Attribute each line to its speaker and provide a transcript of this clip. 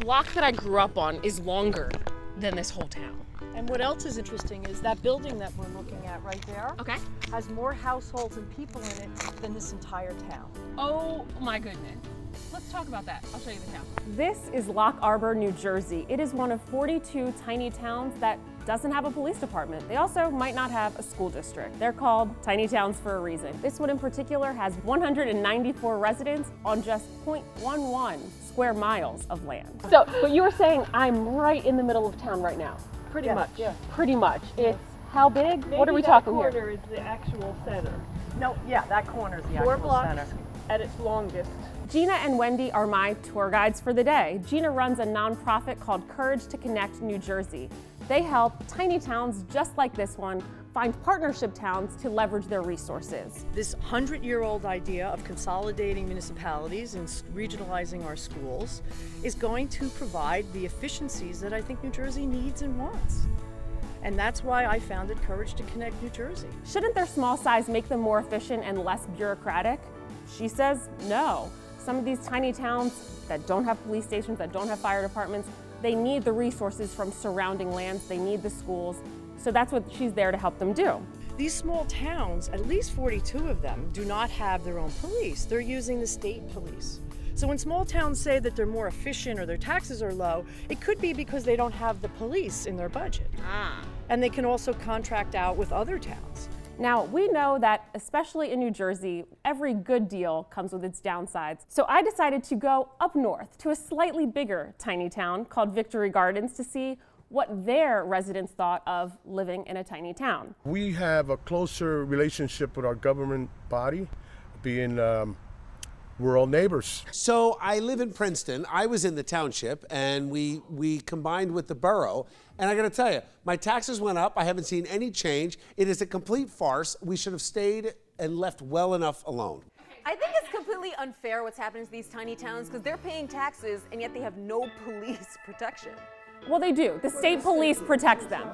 Speaker 1: block that I grew up on is longer than this whole town.
Speaker 2: And what else is interesting is that building that we're looking at right there has more households and people in it than this entire town.
Speaker 1: Oh my goodness. Let's talk about that. I'll show you the town.
Speaker 3: This is Loch Arbour, New Jersey. It is one of 42 tiny towns that doesn't have a police department. They also might not have a school district. They're called tiny towns for a reason. This one in particular has 194 residents on just 0.11 square miles of land. So, but you were saying I'm right in the middle of town right now.
Speaker 2: Pretty much. Yeah.
Speaker 3: Pretty much. It's how big?
Speaker 2: Maybe
Speaker 3: what are we talking here?
Speaker 2: That corner is the actual center. No, yeah, that corner is the
Speaker 3: 4
Speaker 2: actual
Speaker 3: blocks
Speaker 2: center. At its longest.
Speaker 3: Gina and Wendy are my tour guides for the day. Gina runs a nonprofit called Courage to Connect New Jersey. They help tiny towns just like this one find partnership towns to leverage their resources.
Speaker 2: This 100-year-old idea of consolidating municipalities and regionalizing our schools is going to provide the efficiencies that I think New Jersey needs and wants. And that's why I founded Courage to Connect New Jersey.
Speaker 3: Shouldn't their small size make them more efficient and less bureaucratic? She says no. Some of these tiny towns that don't have police stations, that don't have fire departments, they need the resources from surrounding lands, they need the schools. So that's what she's there to help them do.
Speaker 2: These small towns, at least 42 of them, do not have their own police. They're using the state police. So when small towns say that they're more efficient or their taxes are low, it could be because they don't have the police in their budget. And they can also contract out with other towns.
Speaker 3: Now, we know that, especially in New Jersey, every good deal comes with its downsides. So I decided to go up north to a slightly bigger tiny town called Victory Gardens to see what their residents thought of living in a tiny town.
Speaker 4: We have a closer relationship with our government body, being we're all neighbors.
Speaker 5: So I live in Princeton. I was in the township, and we combined with the borough. And I got to tell you, my taxes went up. I haven't seen any change. It is a complete farce. We should have stayed and left well enough alone.
Speaker 6: I think it's completely unfair what's happening to these tiny towns because they're paying taxes and yet they have no police protection.
Speaker 3: Well, they do. The state police protects them.